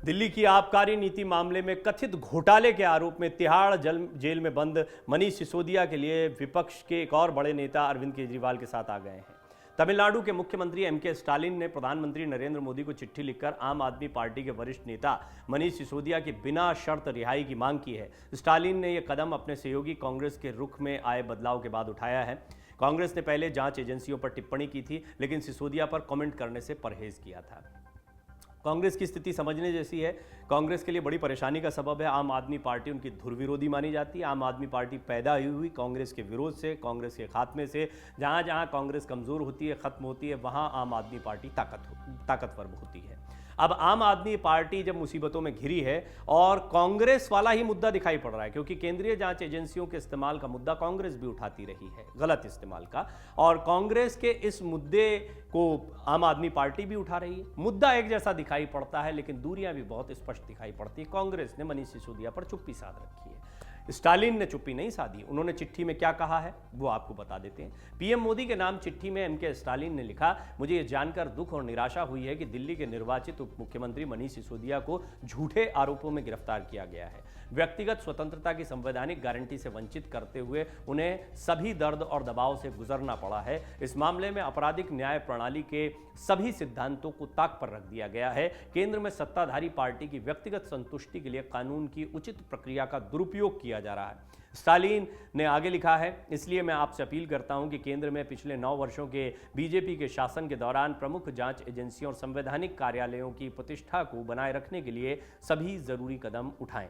दिल्ली की आबकारी नीति मामले में कथित घोटाले के आरोप में तिहाड़ जेल में बंद मनीष सिसोदिया के लिए विपक्ष के एक और बड़े नेता अरविंद केजरीवाल के साथ आ गए हैं। तमिलनाडु के मुख्यमंत्री एमके स्टालिन ने प्रधानमंत्री नरेंद्र मोदी को चिट्ठी लिखकर आम आदमी पार्टी के वरिष्ठ नेता मनीष सिसोदिया की बिना शर्त रिहाई की मांग की है। स्टालिन ने यह कदम अपने सहयोगी कांग्रेस के रुख में आए बदलाव के बाद उठाया है। कांग्रेस ने पहले जांच एजेंसियों पर टिप्पणी की थी, लेकिन सिसोदिया पर कमेंट करने से परहेज किया था। कांग्रेस की स्थिति समझने जैसी है। कांग्रेस के लिए बड़ी परेशानी का सबब है आम आदमी पार्टी उनकी धुर विरोधी मानी जाती है। आम आदमी पार्टी पैदा हुई कांग्रेस के विरोध से, कांग्रेस के खात्मे से। जहां जहां कांग्रेस कमजोर होती है, खत्म होती है, वहां आम आदमी पार्टी ताकतवर होती है। अब आम आदमी पार्टी जब मुसीबतों में घिरी है और कांग्रेस वाला ही मुद्दा दिखाई पड़ रहा है, क्योंकि केंद्रीय जांच एजेंसियों के इस्तेमाल का मुद्दा कांग्रेस भी उठाती रही है, गलत इस्तेमाल का, और कांग्रेस के इस मुद्दे को आम आदमी पार्टी भी उठा रही है। मुद्दा एक जैसा दिखाई पड़ता है, लेकिन दूरियां भी बहुत स्पष्ट दिखाई पड़ती है। कांग्रेस ने मनीष सिसोदिया पर चुप्पी साध रखी है। स्टालिन ने चुप्पी नहीं साधी। उन्होंने चिट्ठी में क्या कहा है वो आपको बता देते हैं। पीएम मोदी के नाम चिट्ठी में एमके स्टालिन ने लिखा, मुझे यह जानकर दुख और निराशा हुई है कि दिल्ली के निर्वाचित उप मुख्यमंत्री मनीष सिसोदिया को झूठे आरोपों में गिरफ्तार किया गया है। व्यक्तिगत स्वतंत्रता की संवैधानिक गारंटी से वंचित करते हुए उन्हें सभी दर्द और दबाव से गुजरना पड़ा है। इस मामले में आपराधिक न्याय प्रणाली के सभी सिद्धांतों को ताक पर रख दिया गया है। केंद्र में सत्ताधारी पार्टी की व्यक्तिगत संतुष्टि के लिए कानून की उचित प्रक्रिया का दुरुपयोग किया जा रहा है। स्टालिन ने आगे लिखा है, इसलिए मैं आपसे अपील करता हूं कि केंद्र में पिछले 9 वर्षों के बीजेपी के शासन के दौरान प्रमुख जांच एजेंसियों और संवैधानिक कार्यालयों की प्रतिष्ठा को बनाए रखने के लिए सभी जरूरी कदम उठाएं।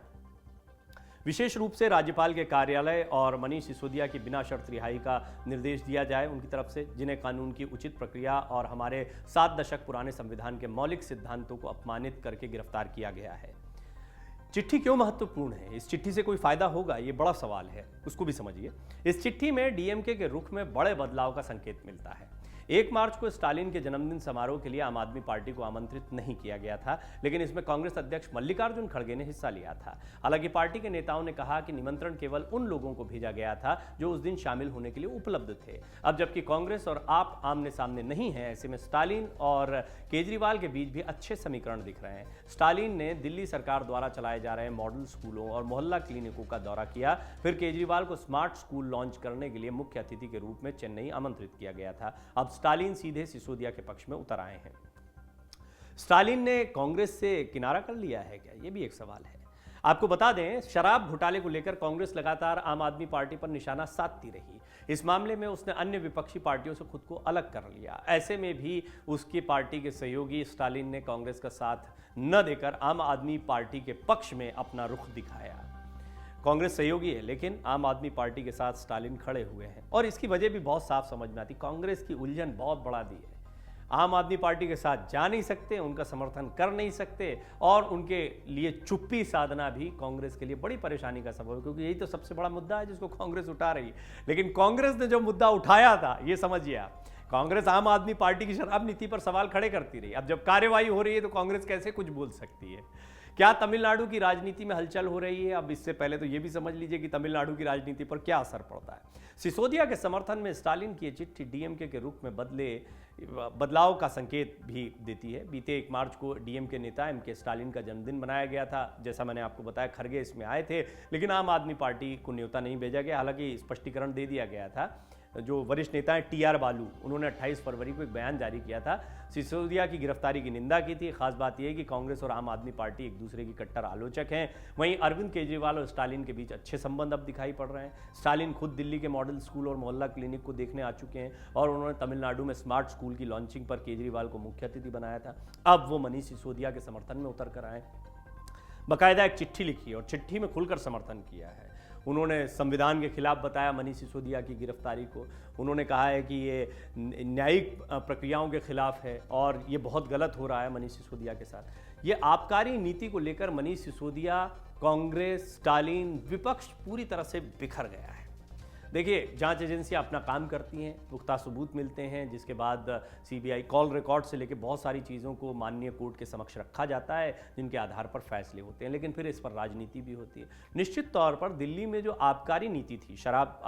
विशेष रूप से राज्यपाल के कार्यालय और मनीष सिसोदिया की बिना शर्त रिहाई का निर्देश दिया जाए उनकी तरफ से, जिन्हें कानून की उचित प्रक्रिया और हमारे 7 दशक पुराने संविधान के मौलिक सिद्धांतों को अपमानित करके गिरफ्तार किया गया है। चिट्ठी क्यों महत्वपूर्ण है? इस चिट्ठी से कोई फायदा होगा, ये बड़ा सवाल है, उसको भी समझिए। इस चिट्ठी में डीएमके के रुख में बड़े बदलाव का संकेत मिलता है। 1 मार्च को स्टालिन के जन्मदिन समारोह के लिए आम आदमी पार्टी को आमंत्रित नहीं किया गया था, लेकिन इसमें कांग्रेस अध्यक्ष मल्लिकार्जुन खड़गे ने हिस्सा लिया था। हालांकि पार्टी के नेताओं ने कहा कि निमंत्रण केवल उन लोगों को भेजा गया था जो उस दिन शामिल होने के लिए उपलब्ध थे। अब जबकि कांग्रेस और आप आमने सामने नहीं है, ऐसे में स्टालिन और केजरीवाल के बीच भी अच्छे समीकरण दिख रहे हैं। स्टालिन ने दिल्ली सरकार द्वारा चलाए जा रहे मॉडल स्कूलों और मोहल्ला क्लिनिकों का दौरा किया। फिर केजरीवाल को स्मार्ट स्कूल लॉन्च करने के लिए मुख्य अतिथि के रूप में चेन्नई आमंत्रित किया गया था। अब स्टालिन सीधे सिसोदिया के पक्ष में उतर आए हैं। स्टालिन ने कांग्रेस से किनारा कर लिया है क्या? यह भी एक सवाल है। आपको बता दें, शराब घोटाले को लेकर कांग्रेस लगातार आम आदमी पार्टी पर निशाना साधती रही। इस मामले में उसने अन्य विपक्षी पार्टियों से खुद को अलग कर लिया। ऐसे में भी उसकी पार्टी के सहयोगी स्टालिन ने कांग्रेस का साथ न देकर आम आदमी पार्टी के पक्ष में अपना रुख दिखाया। कांग्रेस सहयोगी है, लेकिन आम आदमी पार्टी के साथ स्टालिन खड़े हुए हैं, और इसकी वजह भी बहुत साफ समझ में आती। कांग्रेस की उलझन बहुत बढ़ा दी है। आम आदमी पार्टी के साथ जा नहीं सकते, उनका समर्थन कर नहीं सकते, और उनके लिए चुप्पी साधना भी कांग्रेस के लिए बड़ी परेशानी का सबब है, क्योंकि यही तो सबसे बड़ा मुद्दा है जिसको कांग्रेस उठा रही है। लेकिन कांग्रेस ने जो मुद्दा उठाया था, ये समझिए आप, कांग्रेस आम आदमी पार्टी की शराब नीति पर सवाल खड़े करती रही। अब जब कार्यवाही हो रही है तो कांग्रेस कैसे कुछ बोल सकती है? क्या तमिलनाडु की राजनीति में हलचल हो रही है? अब इससे पहले तो यह भी समझ लीजिए कि तमिलनाडु की राजनीति पर क्या असर पड़ता है। सिसोदिया के समर्थन में स्टालिन की चिट्ठी डीएमके के रुख में बदलाव का संकेत भी देती है। बीते 1 मार्च को डीएमके नेता एमके स्टालिन का जन्मदिन मनाया गया था। जैसा मैंने आपको बताया, खड़गे इसमें आए थे, लेकिन आम आदमी पार्टी को न्योता नहीं भेजा गया। हालांकि स्पष्टीकरण दे दिया गया था। जो वरिष्ठ नेता हैं टीआर बालू, उन्होंने 28 फरवरी को एक बयान जारी किया था, सिसोदिया की गिरफ्तारी की निंदा की थी। खास बात यह है कि कांग्रेस और आम आदमी पार्टी एक दूसरे की कट्टर आलोचक हैं। वहीं अरविंद केजरीवाल और स्टालिन के बीच अच्छे संबंध अब दिखाई पड़ रहे हैं। स्टालिन खुद दिल्ली के मॉडल स्कूल और मोहल्ला क्लिनिक को देखने आ चुके हैं, और उन्होंने तमिलनाडु में स्मार्ट स्कूल की लॉन्चिंग पर केजरीवाल को मुख्य अतिथि बनाया था। अब वो मनीष सिसोदिया के समर्थन में उतर कर आए, बाकायदा एक चिट्ठी लिखी और चिट्ठी में खुलकर समर्थन किया है। उन्होंने संविधान के खिलाफ बताया मनीष सिसोदिया की गिरफ्तारी को। उन्होंने कहा है कि ये न्यायिक प्रक्रियाओं के खिलाफ है और ये बहुत गलत हो रहा है मनीष सिसोदिया के साथ। ये आबकारी नीति को लेकर मनीष सिसोदिया, कांग्रेस, स्टालिन, विपक्ष पूरी तरह से बिखर गया है। देखिए, जांच एजेंसियां अपना काम करती हैं, पुख्ता सबूत मिलते हैं, जिसके बाद सीबीआई कॉल रिकॉर्ड से लेकर बहुत सारी चीज़ों को माननीय कोर्ट के समक्ष रखा जाता है, जिनके आधार पर फैसले होते हैं। लेकिन फिर इस पर राजनीति भी होती है। निश्चित तौर पर दिल्ली में जो आबकारी नीति थी, शराब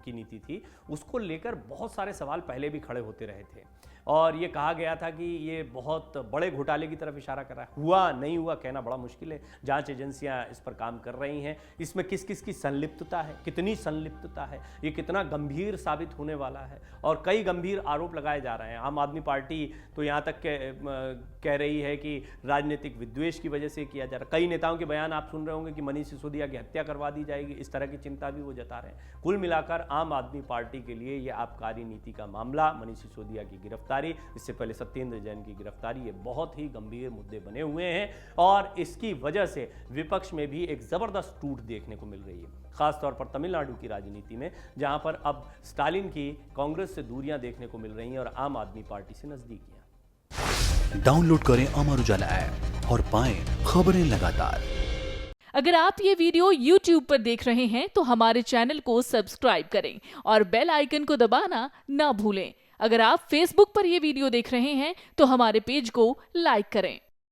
की नीति थी, उसको लेकर बहुत सारे सवाल पहले भी खड़े होते रहे थे। और ये कहा गया था कि ये बहुत बड़े घोटाले की तरफ इशारा कर रहा है। हुआ नहीं हुआ कहना बड़ा मुश्किल है, जांच एजेंसियां इस पर काम कर रही हैं। इसमें किस किस की संलिप्तता है, कितनी संलिप्तता है, ये कितना गंभीर साबित होने वाला है, और कई गंभीर आरोप लगाए जा रहे हैं। आम आदमी पार्टी तो यहाँ तक कह रही है कि राजनीतिक विद्वेष की वजह से किया जा रहा है। कई नेताओं के बयान आप सुन रहे होंगे कि मनीष सिसोदिया की हत्या करवा दी जाएगी, इस तरह की चिंता भी वो जता रहे हैं। कुल मिलाकर आम आदमी पार्टी के लिए ये आबकारी नीति का मामला, मनीष सिसोदिया की गिरफ्तारी, इससे पहले सत्येंद्र जैन की गिरफ्तारी, ये बहुत ही गंभीर मुद्दे बने हुए हैं और इसकी वजह से विपक्ष में भी एक जबरदस्त टूट देखने को मिल रही है, खासतौर पर तमिलनाडु की राजनीति में, जहां पर अब स्टालिन की कांग्रेस से दूरियां देखने को मिल रही हैं और आम आदमी पार्टी से नजदीकियां। डाउनलोड करें अमर उजाला ऐप और पाएं खबरें लगातार। अगर आप ये वीडियो YouTube पर देख रहे हैं तो हमारे चैनल को सब्सक्राइब करें और बेल आइकन को दबाना ना भूलें। अगर आप Facebook पर ये वीडियो देख रहे हैं तो हमारे पेज को लाइक करें।